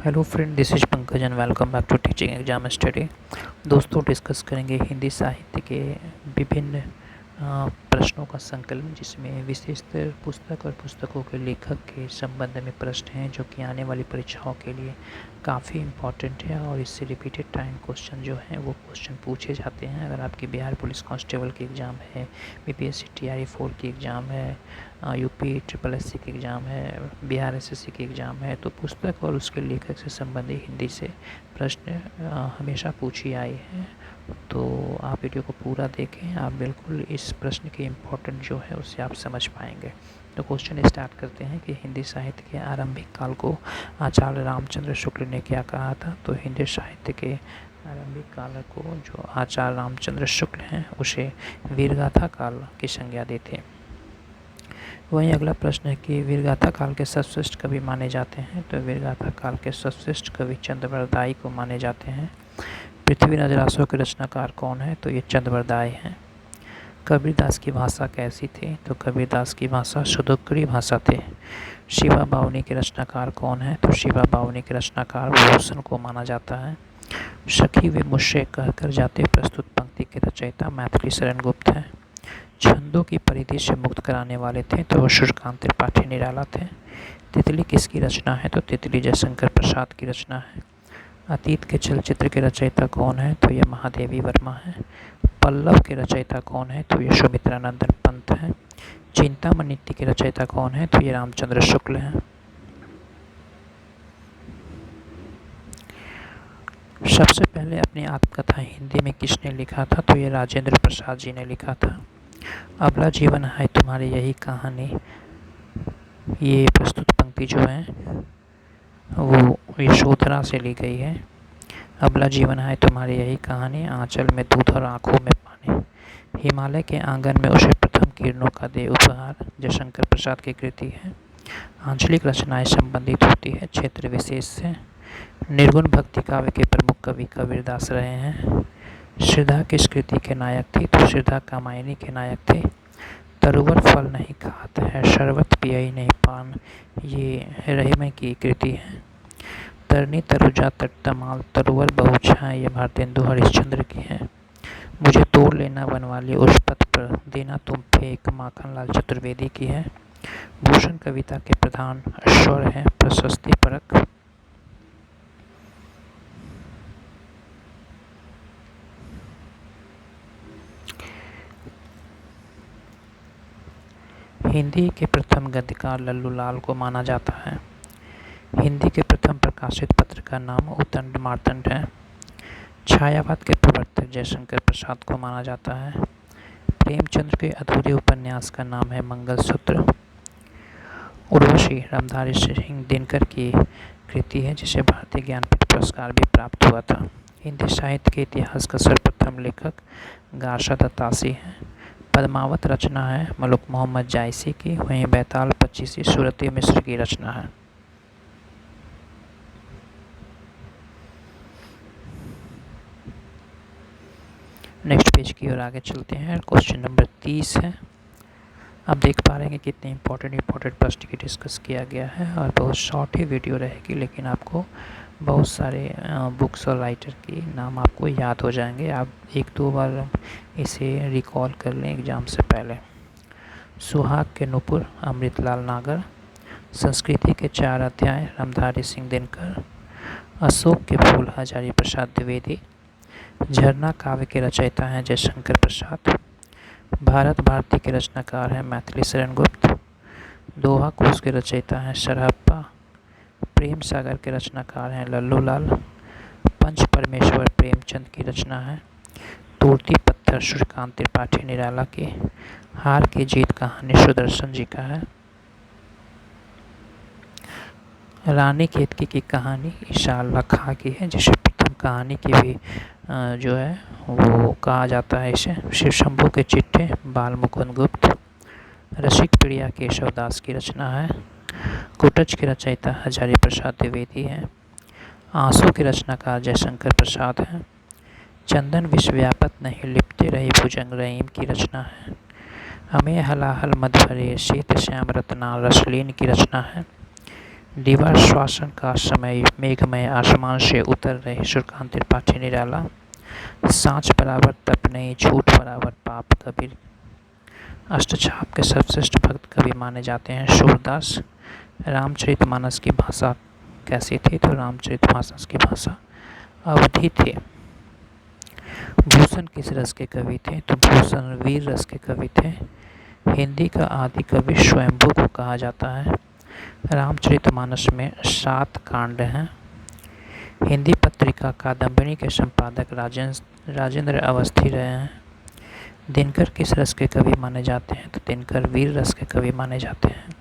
Hello friend, this is Pankaj and welcome back to teaching exam study. दोस्तों, discuss करेंगे हिंदी साहित्य के विभिन्न प्रश्नों का संकलन, जिसमें विशेषतर पुस्तक और पुस्तकों के लेखक के संबंध में प्रश्न हैं जो कि आने वाली परीक्षाओं के लिए काफ़ी इम्पॉर्टेंट है और इससे रिपीटेड टाइम क्वेश्चन जो हैं वो क्वेश्चन पूछे जाते हैं। अगर आपकी बिहार पुलिस कांस्टेबल की एग्ज़ाम है, बीपीएससी टीआरई 4 की एग्ज़ाम है, यूपी ट्रिपल एससी की एग्ज़ाम है, बिहार एसएससी की एग्ज़ाम है, तो पुस्तक और उसके लेखक से संबंधित हिंदी से प्रश्न हमेशा पूछी आए हैं। तो आप वीडियो को पूरा देखें, आप बिल्कुल इस प्रश्न के इम्पोर्टेंट जो है उससे आप समझ पाएंगे। तो क्वेश्चन स्टार्ट करते हैं कि हिंदी साहित्य के आरंभिक काल को आचार्य रामचंद्र शुक्ल ने क्या कहा था। तो हिंदी साहित्य के आरंभिक काल को जो आचार्य रामचंद्र शुक्ल हैं उसे वीरगाथा काल की संज्ञा देते। वहीं अगला प्रश्न है कि वीरगाथा काल के सर्वश्रेष्ठ कवि माने जाते हैं। तो वीरगाथा काल के सर्वश्रेष्ठ कवि चंद्रवरदाई को माने जाते हैं। पृथ्वी नजरासों के रचनाकार कौन है। तो ये चंद्रवरदाई हैं। कबीरदास की भाषा कैसी थी। तो कबीरदास की भाषा शुद्धोक्री भाषा थे। शिवा बावनी के रचनाकार कौन है। तो शिवा बावनी के रचनाकार भूषण को माना जाता है। सखी वे मुझसे कहकर जाते प्रस्तुत पंक्ति के रचयिता मैथिली शरण गुप्त हैं। छंदों की परिधि से मुक्त कराने वाले थे तो वो सूर्यकांत त्रिपाठी निराला थे। तितली किसकी रचना है। तो तितली जयशंकर प्रसाद की रचना है। अतीत के चलचित्र के रचयिता कौन है। तो ये महादेवी वर्मा है। पल्लव के रचयिता कौन है। तो ये सुमित्रानंदन पंत हैं। चिंतामणि नीति के रचयिता कौन है। तो ये रामचंद्र शुक्ल हैं। सबसे पहले अपनी आत्मकथा हिंदी में किसने लिखा था। तो ये राजेंद्र प्रसाद जी ने लिखा था। अबला जीवन है तुम्हारी यही कहानी, ये प्रस्तुत पंक्ति जो है वो यशोधरा से ली गई है। अबला जीवन है तुम्हारी यही कहानी, आंचल में दूध और आंखों में पानी, हिमालय के आंगन में उसे प्रथम किरणों का दे उपहार, जयशंकर प्रसाद की कृति है। आंचलिक रचनाएं संबंधित होती है क्षेत्र विशेष से। निर्गुण भक्ति काव्य के प्रमुख कवि कबीरदास रहे हैं। श्रद्धा किस कृति के नायक थी। तो श्रद्धा कामायनी के नायक थे। तरुवर फल नहीं खात है, शरबत पियई नहीं पान, ये रहीम की कृति है। तरनी तरुजा तट तमाल, तरुवर बहुछा, ये भारतेंदु हरिश्चंद्र की है। मुझे तोड़ लेना बनवाली उस पथ पर, देना तुम फेंक, माखनलाल चतुर्वेदी की है। भूषण कविता के प्रधान स्वर हैं प्रशस्ति परक। हिंदी के प्रथम गद्यकार लल्लू लाल को माना जाता है। हिंदी के प्रथम प्रकाशित पत्र का नाम उदंड मार्तंड है। छायावाद के प्रवर्तक जयशंकर प्रसाद को माना जाता है। प्रेमचंद्र के अधूरे उपन्यास का नाम है मंगलसूत्र। उर्वशी रामधारी सिंह दिनकर की कृति है जिसे भारतीय ज्ञानपीठ पुरस्कार भी प्राप्त हुआ था। हिंदी साहित्य के इतिहास का सर्वप्रथम लेखक गारशा दत्तासी हैं। पद्मावत रचना है मलुक मोहम्मद जायसी की। वहीं बैताल पच्चीसी सूरती मिश्र की रचना है। नेक्स्ट पेज की ओर आगे चलते हैं। क्वेश्चन नंबर 30 है। आप देख पा रहे हैं कि कितने इम्पोर्टेंट प्रश्न की डिस्कस किया गया है और बहुत शॉर्ट ही वीडियो रहेगी, लेकिन आपको बहुत सारे बुक्स और राइटर के नाम आपको याद हो जाएंगे। आप एक दो बार इसे रिकॉल कर लें एग्ज़ाम से पहले। सुहाग के नुपुर अमृतलाल नागर, संस्कृति के 4 अध्याय रामधारी सिंह दिनकर, अशोक के फूल हजारी प्रसाद द्विवेदी, झरना काव्य के रचयिता हैं जयशंकर प्रसाद, भारत भारती के रचनाकार हैं मैथिली शरण गुप्त, दोहा कोश के रचयिता हैं सरहप्पा, प्रेम सागर के रचनाकार हैं लल्लू लाल, पंच परमेश्वर प्रेमचंद की रचना है, तोड़ती पत्थर सूर्यकांत त्रिपाठी निराला की, हार की जीत कहानी सुदर्शन जी का है, रानी केतकी की कहानी ईशा अल्लाह खां की है जिसे प्रथम कहानी की भी जो है वो कहा जाता है। इसे शिव शंभू के चिट्ठे बाल मुकुंद गुप्त, रसिक प्रिया केशवदास की रचना है, कुटच के रचयिता हजारी प्रसाद द्विवेदी हैं, आंसू के रचनाकार जयशंकर प्रसाद हैं, चंदन विश्वव्यापत नहीं लिपटे रही भुजंग रहीम की रचना है, हमें हलाहल मधुभरे शीत श्याम रत्ना रसलीन की रचना है, दीवार श्वासन का समय मेघमय आसमान से उतर रहे सूर्यकांत त्रिपाठी निराला। सांच बराबर तप नहीं, झूठ बराबर पाप कबीर। अष्टछाप के सर्वश्रेष्ठ भक्त कवि माने जाते हैं सूरदास। रामचरितमानस की भाषा कैसी थी? तो रामचरितमानस की भाषा अवधी थी। भूषण किस रस के कवि थे? तो भूषण वीर रस के कवि थे। हिंदी का आदि कवि स्वयंभू को कहा जाता है। रामचरितमानस में 7 कांड हैं। हिंदी पत्रिका कादम्बिनी के संपादक राजेंद्र अवस्थी रहे हैं। दिनकर किस रस के कवि माने जाते हैं? तो दिनकर वीर रस के कवि माने जाते हैं।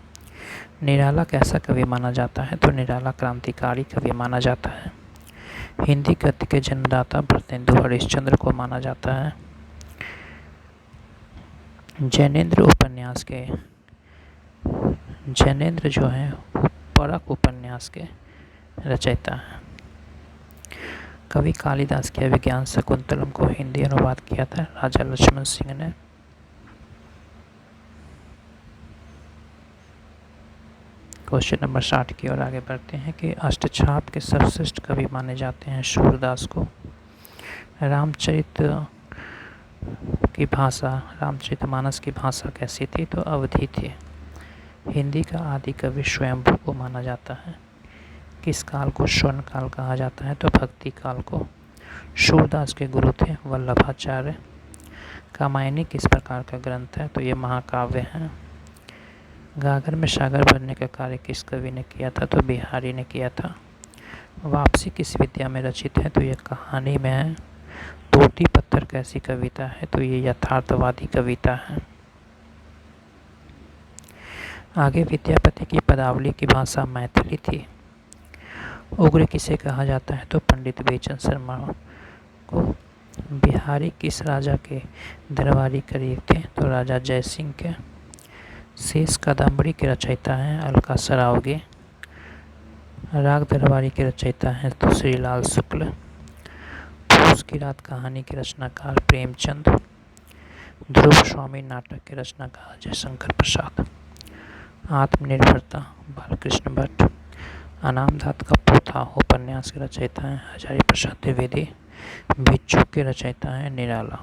निराला कैसा कवि माना जाता है? तो निराला क्रांतिकारी कवि माना जाता है। हिंदी गद्य के जन्मदाता भरतेंदु हरिश्चंद्र को माना जाता है। जैनेन्द्र जो हैं परख उपन्यास के रचयिता हैं। कवि कालिदास के अभिज्ञान शकुंतलम को हिंदी अनुवाद किया था राजा लक्ष्मण सिंह ने। क्वेश्चन नंबर 60 की ओर आगे बढ़ते हैं कि अष्टछाप के सर्वश्रेष्ठ कवि माने जाते हैं सूरदास को। रामचरितमानस की भाषा कैसी थी? तो अवधी थी। हिंदी का आदि कवि स्वयंभू को माना जाता है। किस काल को स्वर्ण काल कहा जाता है? तो भक्ति काल को। सूरदास के गुरु थे वल्लभाचार्य। कामायनी किस प्रकार का ग्रंथ है? तो ये महाकाव्य है। गागर में सागर भरने का कार्य किस कवि ने किया था? तो बिहारी ने किया था। वापसी किस विद्या में रचित है? तो ये कहानी में है। तोती पत्थर कैसी कविता है? तो ये यथार्थवादी कविता है। आगे विद्यापति की पदावली की भाषा मैथिली थी। उग्र किसे कहा जाता है? तो पंडित बेचन शर्मा को। बिहारी किस राजा के दरबारी करीब थे? तो राजा जयसिंह के। शेष कादम्बरी के रचयिता हैं अलका सरावगी। राग दरबारी के रचयिता हैं तो श्रीलाल शुक्ल। फूस की रात कहानी के रचनाकार प्रेमचंद। ध्रुव स्वामी नाटक के रचनाकार जयशंकर प्रसाद। आत्मनिर्भरता बालकृष्ण भट्ट। अनामदात का पोथा उपन्यास के रचयिता हैं हजारी प्रसाद द्विवेदी। भिक्षुक के रचयिता हैं निराला।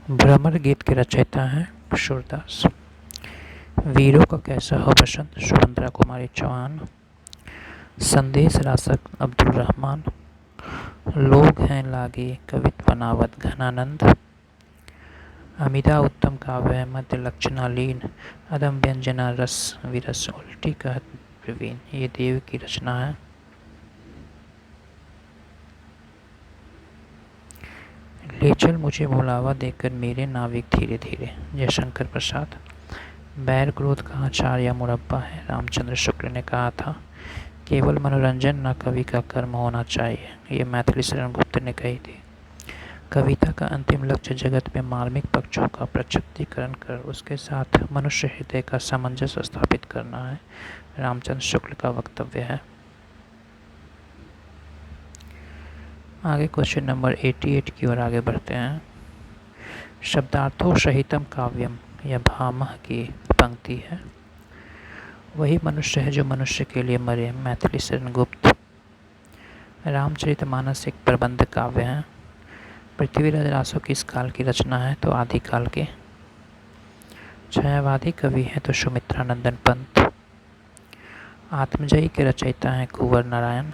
भ्रमर गीत के रचयिता हैं सूरदास। वीरों का कैसा हो बसंत सुभद्रा कुमारी चौहान। संदेश रासक अब्दुल रहमान। लोग हैं लागे कवित बनावत घनानंद। अमिता उत्तम काव्य है मध्य लक्षणालीन। अदम व्यंजना रस विरस उल्टी कहत प्रवीण। ये देव की रचना है। ले चल मुझे भुलावा देकर मेरे नाविक धीरे धीरे जयशंकर प्रसाद। बैर क्रोध का आचार या मुरब्बा है रामचंद्र शुक्ल ने कहा था। केवल मनोरंजन न कवि का कर्म होना चाहिए, ये मैथिली शरण गुप्त ने कही थी। कविता का अंतिम लक्ष्य जगत में मार्मिक पक्षों का प्रक्षुब्धीकरण कर उसके साथ मनुष्य हृदय का सामंजस्य स्थापित करना है, रामचंद्र शुक्ल का वक्तव्य है। आगे क्वेश्चन नंबर 88 की ओर आगे बढ़ते हैं। शब्दार्थों सहितम काव्यम यह भामह की पंक्ति है। वही मनुष्य है जो मनुष्य के लिए मरे, मैथिली शरण गुप्त। रामचरितमानस एक प्रबंध काव्य है। पृथ्वीराज रासो किस काल की रचना है? तो आदिकाल की। छायावादी कवि है तो सुमित्रानंदन पंत। आत्मजयी के रचयिता हैं कुंवर नारायण।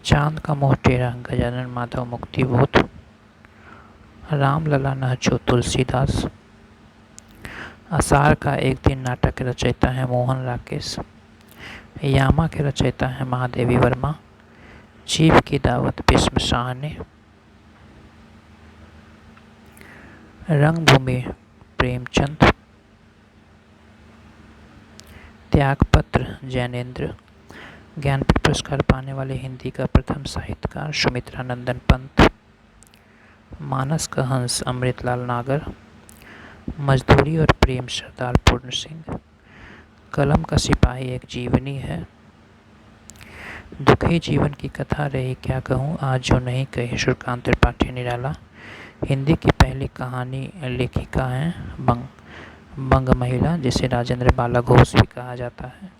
चांद का मुँह टेढ़ा गजानन माधव मुक्तिबोध। रामलला नहचो तुलसीदास। आषाढ़ का एक दिन नाटक के रचयिता हैं मोहन राकेश। यामा के रचयिता हैं महादेवी वर्मा। जीव की दावत भीष्म शाह ने। रंगभूमि प्रेमचंद। त्यागपत्र जैनेन्द्र। ज्ञानपीठ पुरस्कार पाने वाले हिंदी का प्रथम साहित्यकार सुमित्रानंदन पंत। मानस का हंस अमृतलाल नागर। मजदूरी और प्रेम सरदार पूर्ण सिंह। कलम का सिपाही एक जीवनी है। दुखी जीवन की कथा रही क्या कहूँ आज जो नहीं कही, सूर्यकांत त्रिपाठी निराला। हिंदी की पहली कहानी लेखिका हैं बंग महिला, जिसे राजेंद्र बाला घोष भी कहा जाता है।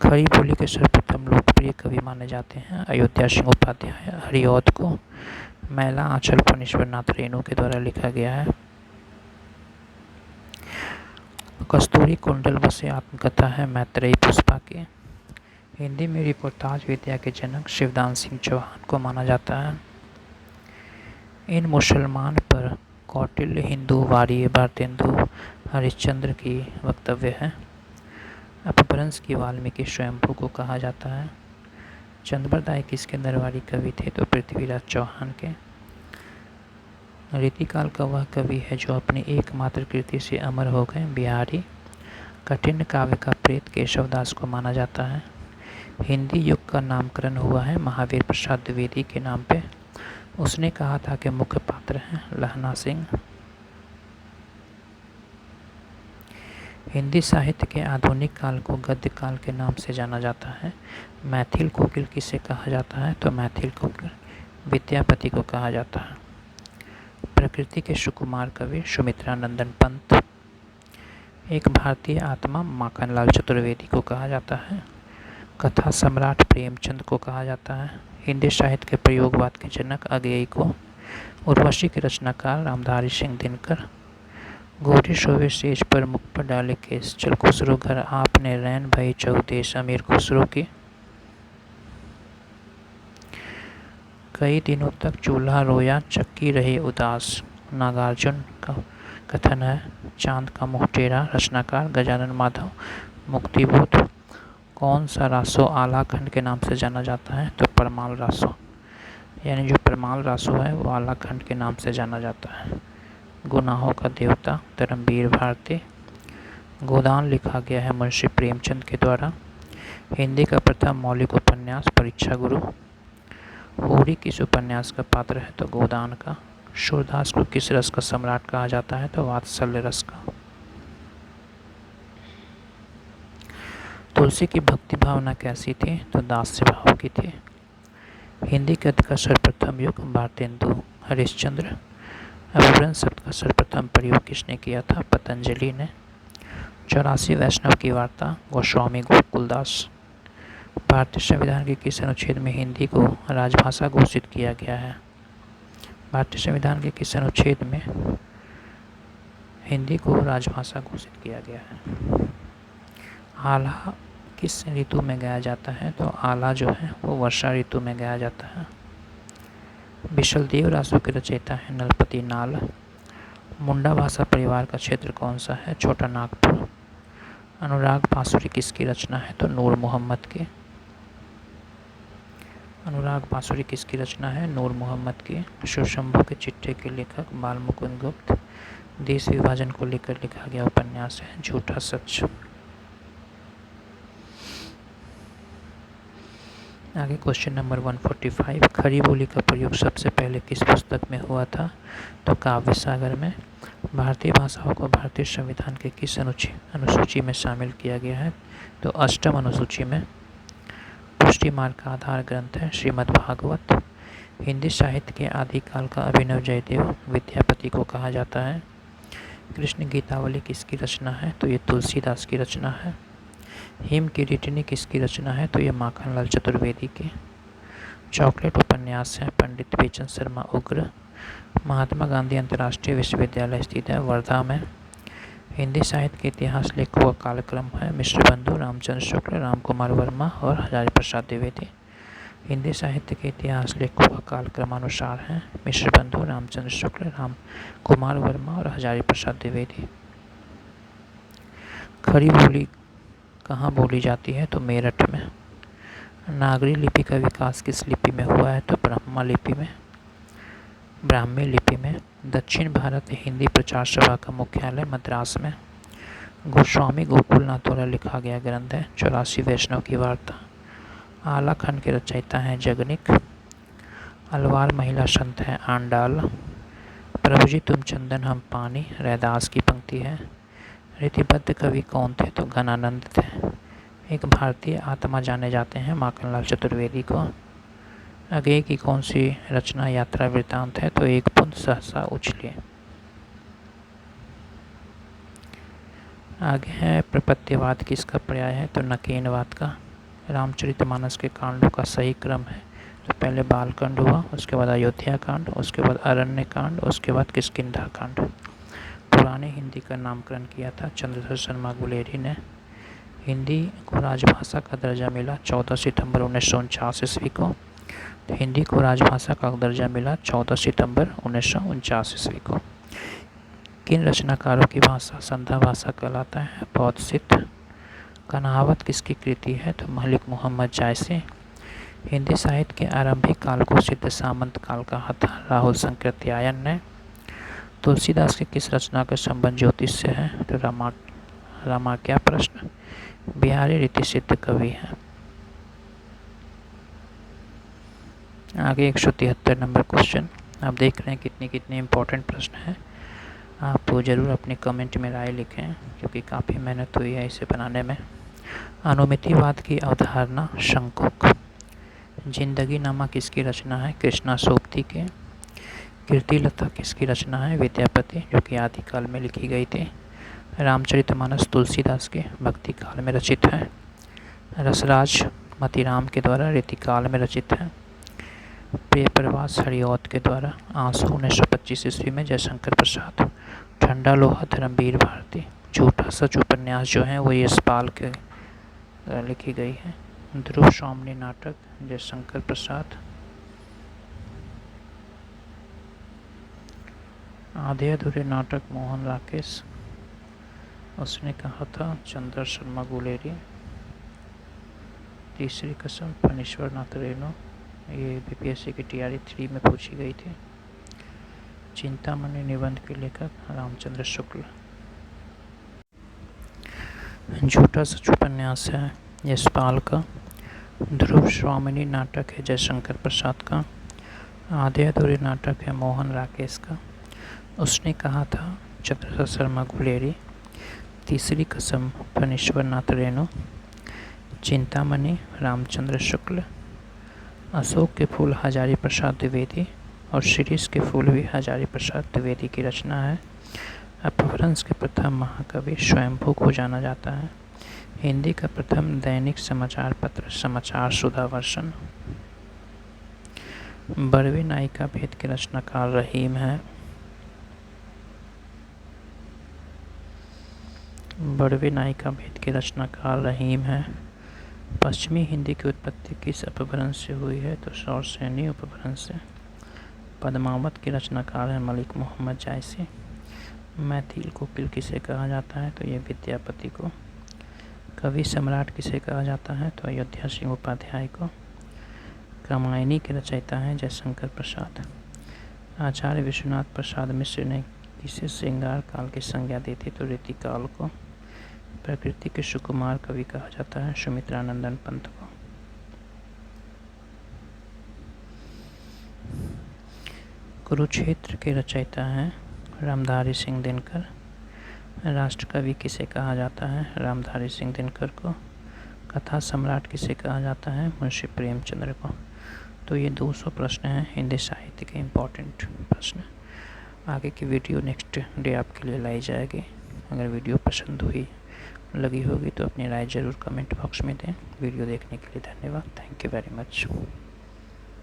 खड़ी बोली के सर्वप्रथम लोकप्रिय कवि माने जाते हैं अयोध्या सिंह उपाध्याय। हरिऔध को मैला आंचल फणीश्वरनाथ रेणु के द्वारा लिखा गया है। कस्तूरी कुंडल बसे आत्मकथा है मैत्रेयी पुष्पा की। हिंदी में रिपोर्टाज विद्या के जनक शिवदान सिंह चौहान को माना जाता है। इन मुसलमान पर कौटिल्य, हिंदू, वारिय, भारतेंदु हरिश्चंद्र की वक्तव्य है। अपभ्रंश की वाल्मीकि स्वयंभू को कहा जाता है। चंद्रबरदाई किसके दरबारी कवि थे? तो पृथ्वीराज चौहान के। रीतिकाल का वह कवि है जो अपनी एकमात्र कृति से अमर हो गए, बिहारी। कठिन काव्य का प्रेत केशवदास को माना जाता है। हिंदी युग का नामकरण हुआ है महावीर प्रसाद द्विवेदी के नाम पे। उसने कहा था कि मुख्य पात्र हैं लहना सिंह। हिंदी साहित्य के आधुनिक काल को गद्य काल के नाम से जाना जाता है। मैथिल कोकिल किसे कहा जाता है? तो मैथिल कोकिल विद्यापति को कहा जाता है। प्रकृति के सुकुमार कवि सुमित्रा नंदन पंत। एक भारतीय आत्मा माखनलाल चतुर्वेदी को कहा जाता है। कथा सम्राट प्रेमचंद को कहा जाता है। हिंदी साहित्य के प्रयोगवाद के जनक अगेई को। उर्वशी के रचनाकार रामधारी सिंह दिनकर। घोड़े सोवे सेज पर मुख पर डाले केस, चल खुसरो घर आपने रैन भई चौदेश, अमीर खुसरो की। कई दिनों तक चूल्हा रोया, चक्की रहे उदास, नागार्जुन का कथन है। चांद का मुँह टेढ़ा, रचनाकार गजानन माधव। मुक्तिबोध कौन सा रासो आला खंड के नाम से जाना जाता है? तो परमाल रासो, यानी जो परमाल रासो है वो आला खंड के नाम से जाना जाता है। गुनाहों का देवता धर्मवीर भारती। गोदान लिखा गया है मुंशी प्रेमचंद के द्वारा। हिंदी का प्रथम मौलिक उपन्यास परीक्षा गुरु। होरी किस उपन्यास का पात्र है? तो गोदान का। सूरदास को किस रस का सम्राट कहा जाता है? तो वात्सल्य रस का। तुलसी की भक्ति भावना कैसी थी? तो दास्य भाव की थी। हिंदी गद्य का सर्वप्रथम युग भारतेंदु हरिश्चंद्र। अपभ्रंश शब्द का सर्वप्रथम प्रयोग किसने किया था? पतंजलि ने। 84 वैष्णव की वार्ता गोस्वामी गोकुलदास। भारतीय संविधान के किस अनुच्छेद में हिंदी को राजभाषा घोषित किया गया है? भारतीय संविधान के किस अनुच्छेद में हिंदी को राजभाषा घोषित किया गया है? आला किस ऋतु में गाया जाता है? तो आला जो है वो वर्षा ऋतु में गाया जाता है। विशलदेव रासो के रचयिता है नलपति नाल। मुंडा भाषा परिवार का क्षेत्र कौन सा है? छोटा नागपुर। अनुराग बांसुरी किसकी रचना है? तो नूर मोहम्मद की। अनुराग बांसुरी किसकी रचना है? नूर मोहम्मद की। शिवशंभू के चिट्ठे के लेखक बाल मुकुंद गुप्त। देश विभाजन को लेकर लिखा गया उपन्यास है झूठा सच। आगे क्वेश्चन नंबर 145। खड़ी बोली का प्रयोग सबसे पहले किस पुस्तक में हुआ था? तो काव्य सागर में। भारतीय भाषाओं को भारतीय संविधान के किस अनुसूची में शामिल किया गया है? तो अष्टम अनुसूची में। पुष्टि मार्ग का आधार ग्रंथ है श्रीमद्भागवत। हिंदी साहित्य के आदिकाल का अभिनव जयदेव विद्यापति को कहा जाता है। कृष्ण गीतावली किसकी रचना है? तो ये तुलसीदास की रचना है। हिम की रिटनी किसकी रचना है? तो ये माखनलाल चतुर्वेदी की। चॉकलेट उपन्यास है पंडित बेचन शर्मा उग्र। महात्मा गांधी अंतर्राष्ट्रीय विश्वविद्यालय स्थित है वर्धा में। हिंदी साहित्य के इतिहास लेखकों का कालक्रम है मिश्र बंधु, रामचंद्र शुक्ल, राम कुमार वर्मा और हजारी प्रसाद द्विवेदी। हिंदी साहित्य के इतिहास लेखकों का कालक्रमानुसार है मिश्र बंधु, रामचंद्र शुक्ल, राम कुमार वर्मा और हजारी प्रसाद द्विवेदी। खड़ी बोली कहाँ बोली जाती है? तो मेरठ में। नागरी लिपि का विकास किस लिपि में हुआ है? तो ब्राह्मी लिपि में। दक्षिण भारत हिंदी प्रचार सभा का मुख्यालय मद्रास में। गोस्वामी गोकुलनाथ द्वारा लिखा गया ग्रंथ है 84 वैष्णव की वार्ता। आला खंड के रचयिता हैं जगनिक। अलवार महिला संत है आंडाल। प्रभु जी तुम चंदन हम पानी रैदास की पंक्ति है। रीतिबद्ध कवि कौन थे? तो घनानंद थे। एक भारतीय आत्मा जाने जाते हैं माखनलाल चतुर्वेदी को। अगेय की कौन सी रचना यात्रा वृत्तांत है? तो एक पुंज सहसा उछले। आगे है प्रपत्यवाद किसका पर्याय है, तो नकेनवाद का। रामचरितमानस के कांडों का सही क्रम है, तो पहले बालकांड हुआ, उसके बाद अयोध्या कांड, उसके बाद अरण्य कांड, उसके बाद किष्किंधा कांड। पुराने हिंदी का नामकरण किया था चंद्रशेखर शर्मा गुलेरी ने। हिंदी को राजभाषा का दर्जा मिला 14 सितंबर 1949 ईस्वी को। तो हिंदी को राजभाषा का दर्जा मिला 14 सितंबर 1949 ईस्वी को। किन रचनाकारों की भाषा संधा भाषा कहलाता है, पौधसित। कन्हावत किसकी कृति है, तो मलिक मोहम्मद जायसी। हिंदी साहित्य के आरंभिक काल को सिद्ध सामंत काल कहा था राहुल संकृत्यायन ने। तुलसीदास के किस रचना का संबंध ज्योतिष से है, तो रामाज्ञा प्रश्न। बिहारी रीति सिद्ध कवि है। आगे 173 नंबर क्वेश्चन। आप देख रहे हैं कितने कितने इम्पोर्टेंट प्रश्न हैं। आप ज़रूर अपने कमेंट में राय लिखें, क्योंकि काफ़ी मेहनत हुई है इसे बनाने में। अनुमितिवाद की अवधारणा शंकुक। जिंदगी नामा किसकी रचना है, कृष्णा सोबती के। कीर्तिलता किसकी रचना है, विद्यापति, जो कि आदिकाल में लिखी गई थी। रामचरितमानस तुलसीदास के भक्ति काल में रचित है। रसराज मतीराम के द्वारा रीतिकाल में रचित है। प्रियप्रवास हरिऔध के द्वारा आंसू 1925 ईस्वी में जयशंकर प्रसाद। ठंडा लोहा धर्मवीर भारती। झूठा सच उपन्यास जो है वो यशपाल के लिखी गई है। ध्रुव स्वामिनी नाटक जयशंकर प्रसाद। आधे अधूरे नाटक मोहन राकेश, उसने कहा था चंद्र शर्मा गुलेरी। तीसरी कसम फणीश्वर नाथ रेणु, ये बीपीएससी की TRE 3 में पूछी गई थी। चिंतामणि निबंध के लेखक रामचंद्र शुक्ल। झूठा सच उपन्यास है यशपाल का। ध्रुव स्वामिनी नाटक है जयशंकर प्रसाद का। आधे अधूरे नाटक है मोहन राकेश का। उसने कहा था चंद्रशेखर शर्मा गुलेरी। तीसरी कसम फणीश्वर नाथ रेणु। चिंतामणि रामचंद्र शुक्ल। अशोक के फूल हजारी प्रसाद द्विवेदी और शिरीष के फूल भी हजारी प्रसाद द्विवेदी की रचना है। अपभ्रंश के प्रथम महाकवि स्वयंभू को जाना जाता है। हिंदी का प्रथम दैनिक समाचार पत्र समाचार सुधावर्षन। बड़वे नायिका भेद के रचनाकार रहीम है। बड़वे नायिका भेद के रचनाकार रहीम है। पश्चिमी हिंदी की उत्पत्ति किस अपभ्रंश से हुई है, तो सौरसेनी अपभ्रंश से। पद्मावत के रचनाकार है मलिक मोहम्मद जायसी। मैथिल कोकिल किसे कहा जाता है, तो ये विद्यापति को। कवि सम्राट किसे कहा जाता है, तो अयोध्या सिंह उपाध्याय को। रामायणी के रचयिता हैं जयशंकर प्रसाद। आचार्य विश्वनाथ प्रसाद मिश्र ने किसे श्रृंगार काल की संज्ञा दी थी, तो रीतिकाल को। प्रकृति के सुकुमार कवि कहा जाता है सुमित्रानंदन पंत को। कुरुक्षेत्र के रचयिता हैं रामधारी सिंह दिनकर। राष्ट्र कवि किसे कहा जाता है, रामधारी सिंह दिनकर को। कथा सम्राट किसे कहा जाता है, मुंशी प्रेमचंद्र को। तो ये 200 प्रश्न हैं हिंदी साहित्य के इम्पोर्टेंट प्रश्न। आगे की वीडियो नेक्स्ट डे आपके लिए लाई जाएगी। अगर वीडियो पसंद लगी होगी तो अपनी राय ज़रूर कमेंट बॉक्स में दें। वीडियो देखने के लिए धन्यवाद। Thank you very much.